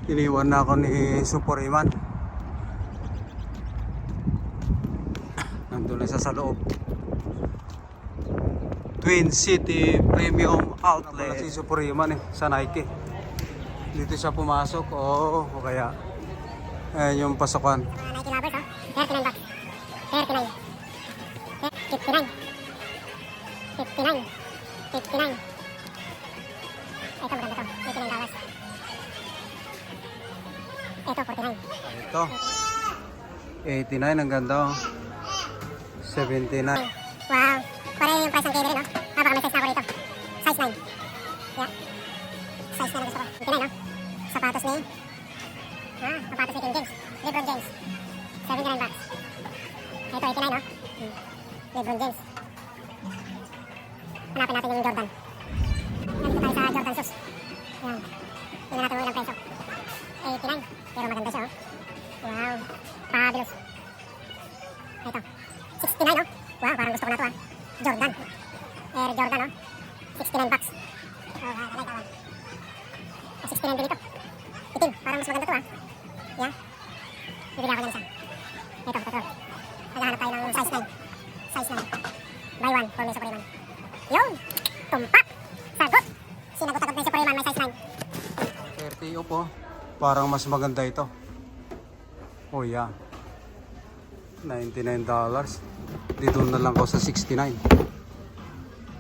Iniwan na ako ni Superiman. Nandun na siya sa loob. Twin City Premium Outlet. Si Superiman sa Nike. Dito siya pumasok. O kaya ayan yung pasukan. Nike lovers, $39. $39. $59. $59. $59. Ito maganda to. $89. Ito, $49. Ito. 89 ang ganda. 79. Wow. Pareho yung price ng Kelly rin, no? Baka may size na ako rito. Size 9. Yeah. Size 9 na gusto ko. 89, no? Sapatos ni... sapatos ni King James. LeBron James. $79. Ito, 89, no? LeBron James. Hanapin natin yung Jordan. Nandito tayo sa Jordan shoes. Yan. Tingnan natin mo ilang peso. 89. Pero maganda siya, oh. Wow. Fabulous. Ito. 69, no? Wow, parang gusto ko na ito, Jordan. Air Jordan, no? $69. Oh, I like that one. 69 din ito. Itim. Parang mas maganda ito, Yeah. Bibili ako yan isa. Ito. Naghahanap tayo ng size 9. Size 9. Buy one for me, Superiman. Yung! Tumpak! Sagot! Sinagot-sagot na yung Superiman, may size 9. 30 po. Parang mas maganda ito. Oh yeah. $99. Dito na lang ako sa 69.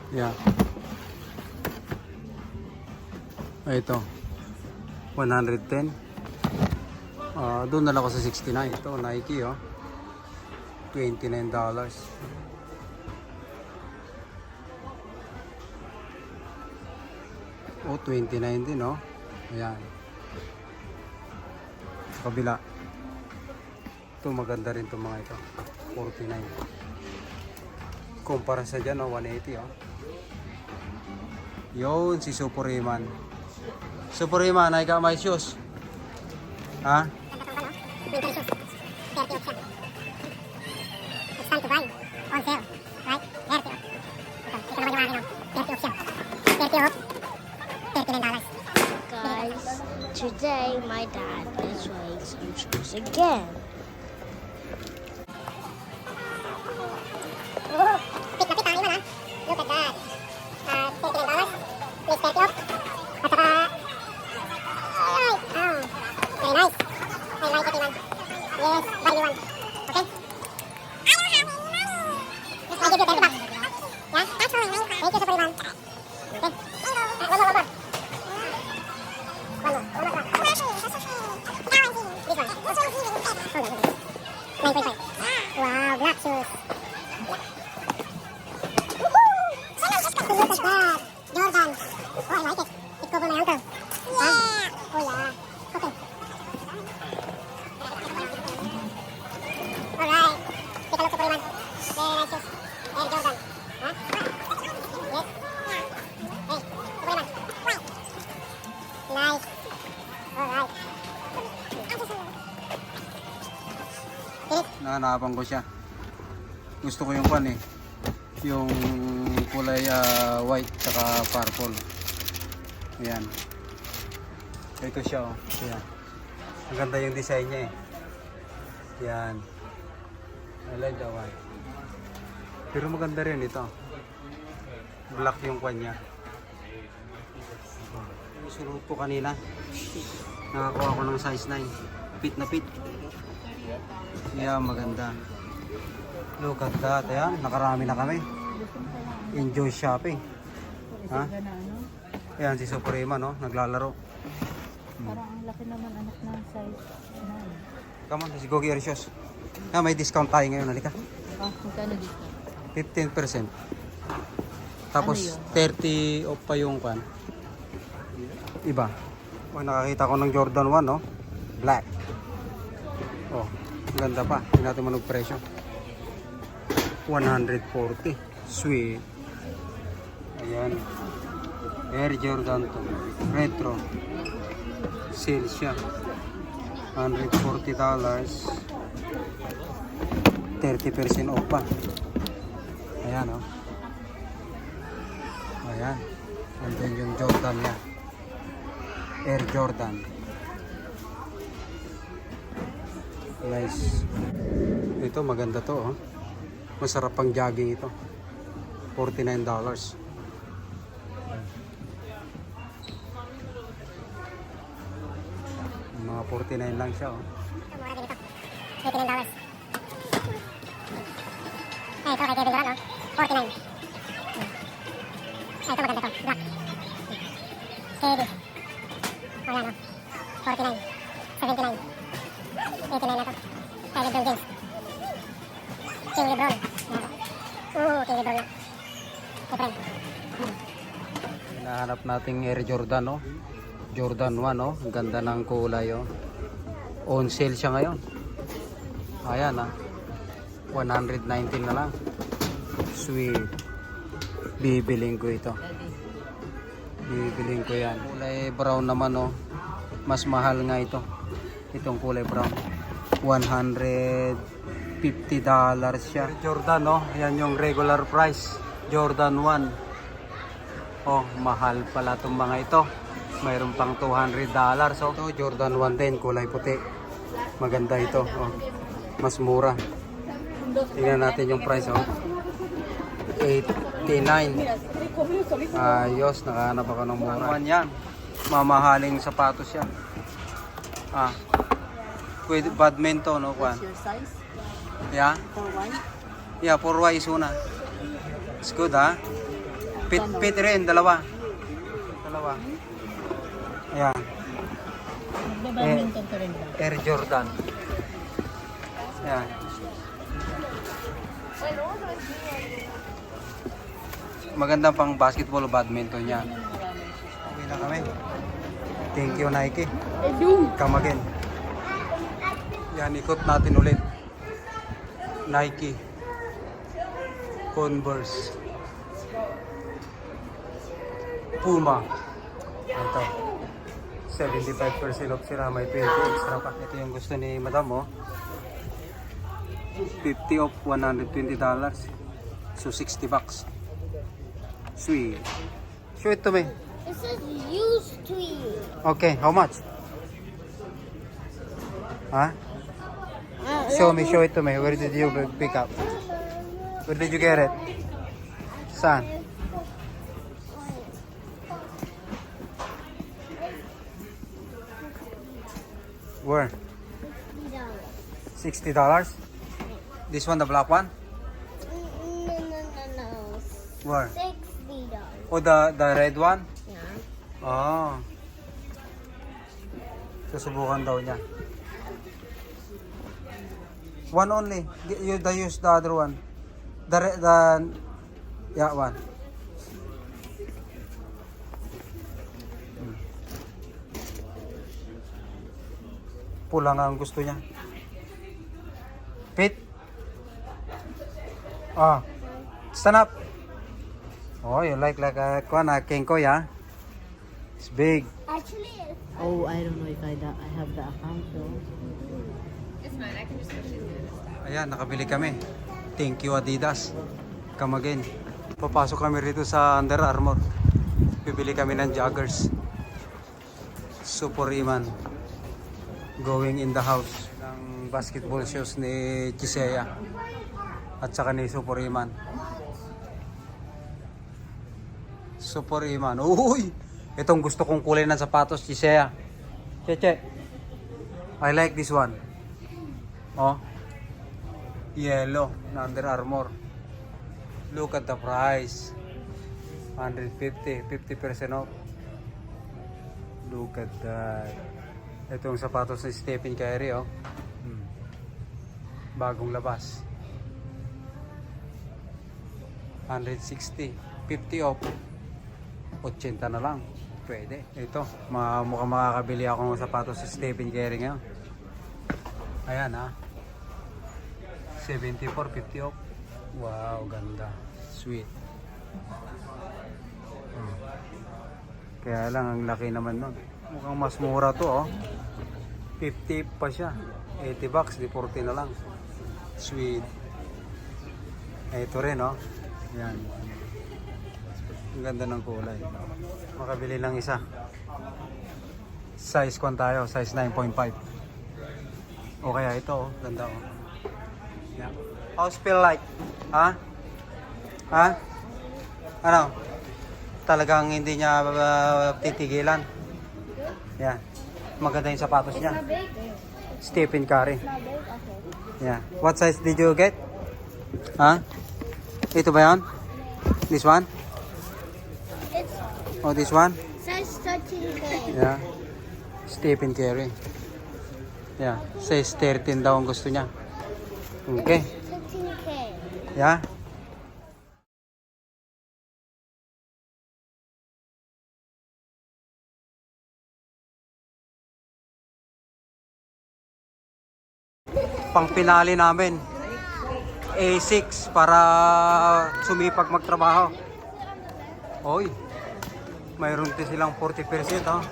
Yeah. Ito. 110. Doon na lang ako sa 69. Ito, Nike, oh. $29. Oh, 29 din, oh. Ayan. Sa kabila. Ito, maganda rin itong mga ito. 49. Kumpara sa dyan, oh, 180, oh. Yun, si Superiman. Superiman, I got my shoes. Ha? Winter shoes. 30 off siya. It's time to buy. On sale. Right? 30 off. Ito naman yung akin, 30 off siya. 30 off. $39. Guys, today my dad is wearing some shoes again. Pit na pit ang iwan, Look at that. $39. Please 30 off. At saka... Alright. Oh. Very nice. I like it, Iman. Yes, buy me one. Okay? I don't have any money. Yes, I give you $30. Yeah? That's fine. Thank you, Superiman. Okay. One more. One more. This one. Hold on. 9.5. Wow, black shoes. Look at that. Jordan. Oh, I like it. It covered my ankle. Yeah. Oh, yeah. Okay. Alright. Take a look, Superiman. Very nice shoes. Air Jordan. Huh? Yes. Hey, Superiman. Nice. Alright. Nahanapan ko siya. Gusto ko yung pan eh. Yung kulay white saka purple. Ayan. Ito siya, oh. Ayan. Maganda yung design niya eh. Ayan. I like that one. Pero maganda rin ito. Black yung kanya. Suot ko kanina. Nakakuha ko ng size 9. Fit na fit. Yeah, maganda. Look at that. Ayan, nakarami na kami. Enjoy shopping. Ha? Ayan si Superiman, no? Naglalaro. Parang ang laki naman anak na size 9. Come on, let's go get your shoes. May discount tayo ngayon. Halika. Magkano dito? 15%. Tapos Ano 30 off pa yung kan. Iba. Oh, nakakita ko ng Jordan 1, no? Black. Oh, ganda pa. Hindi natin manong presyo. 140. Sweet. Ayan. Air Jordan to. Retro. Sale siya. $140. 30% off pa. Ayan, oh. Ayan. And then yung Jordan niya. Air Jordan. Nice. Ito maganda to, oh. Masarap pang jogging ito. $49. Mga 49 lang siya, oh. Mura din ito. $89. Ay, ito kay Kevin Durant, oh. 49. Ay, ito maganda to. Black. Steady. Ayan, oh. 49. 79. 89 na to. Kay LeBron James. King LeBron. King LeBron na. Different. Hinahanap nating Air Jordan, oh. Jordan 1, oh. Ang ganda ng kulay, oh. On sale siya ngayon. Ayan, ah. 119 na lang. Sweet. Bibiling ko ito. Bibiling ko yan. Kulay brown naman, oh. Mas mahal nga ito. Itong kulay brown. $150 siya. Jordan, oh. Yan yung regular price. Jordan 1. Oh, mahal pala itong mga ito. Mayroon pang $200. So, ito, Jordan 1 din. Kulay puti. Maganda ito. Oh. Mas mura. Tingnan natin yung price, oh. $89. Ayos, nakahanap ako ng mura. Yan. Mamahaling sapatos yan. Ah. Pwede badminton, no, Juan? Your size? Yeah. For one? Yeah, for Y is una. It's good, ha? Fit rin, dalawa. Ayan. Badminton ka rin ba? Air Jordan. Ayan. Maganda pang basketball o badminton yan. Uwi na kami. Thank you, Nike. Come again. Yan, ikot natin ulit. Nike. Converse. Puma. Ito. 75% off sila. May 20 extra pa. Ito yung gusto ni Madam, oh. 50 off, $120. So, $60. Sweet. Show it to me. It says used to you. Okay, how much? Huh? Show it to me. Where did you pick up? Where did you get it? Saan? Where? $60? This one, the black one? No. Where? $60. Oh, the red one? Yeah. Oh. Susubukan daw niya. One only. You use the other one. Yeah, one. Pula nga ang gusto niya. Fit. Ah. Stand up. Oh, you like a kenko, yeah? It's big. Actually, Oh, I don't know if I have the account though. Ayan, nakabili kami. Thank you, Adidas. Come again. Papasok kami rito sa Under Armour. Bibili kami ng joggers. Super Iman. Going in the house. Ng basketball shoes ni Chisea. At saka ni Super Iman. Super Iman. Uy! Itong gusto kong kulay ng sapatos, Chisea. Cheche. I like this one. Oh. Yellow na Under Armour. Look at the price. 150, 50% off. Look at that. Itong sapatos ni Stephen Curry, oh. Bagong labas. 160, 50 off. 80 na lang. Pwede. Ito, mukhang makakabili ako ng sapatos si Stephen Curry ngayon. Ayan, ha. 74, 50 off. Wow, ganda. Sweet. Kaya lang, ang laki naman nun. Mukhang mas mura to, oh. 50 pa siya. $80, di 40 na lang. Sweet. Ito rin, oh. Yan. Ang ganda ng kulay. Makabili lang isa. Size kwan tayo, size 9.5. O kaya ito, oh. Ganda, oh. Yeah. How's feel like? Ha? Ha? Ano? Talagang hindi niya titigilan. Yeah. Maganda yung sapatos niya. Stephen Curry. Yeah. What size did you get? Ha? Ito ba yan? This one? It's Oh, this one? size 13K. Yeah. Stephen Curry. Yeah. Size 13 daw ang gusto niya. Okay. 13K. Yeah. Pang pinali namin. A6 para sumipag magtrabaho. Oy. Mayroon din silang 40%, oh.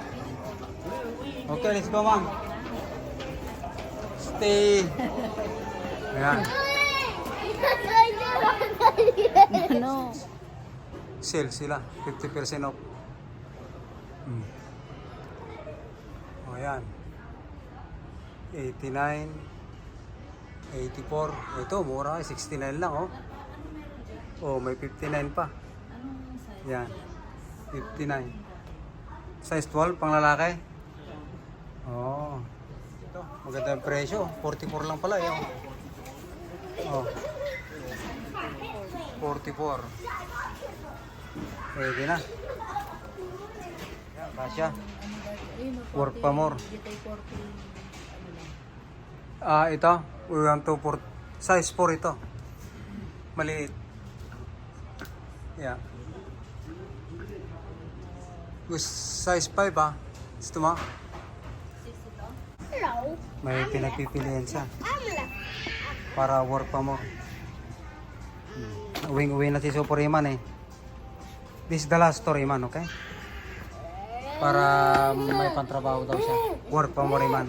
Okay, let's go, ma'am. Stay. Ayan. Ano? Sale sila. 50% off. O, ayan. 89. 84. Ito, mura. 69 lang, oh. Oh, may 59 pa. Yan. 59. Size 12, pang lalaki. Oh. Ito, maganda yung presyo. 44 lang pala, yun. Oh. 44. Pwede na. Yan, kasya. Work pa more. Ito, we want to for size 4 ito. Maliit. Yeah. Size 5 Gusto mo? Hello. May pinagpipilian siya. Para work pa mo. Uwing-uwi na si Super Iman eh. This is the last story man, okay? Para may pantrabaho daw siya. Work pa mo Iman.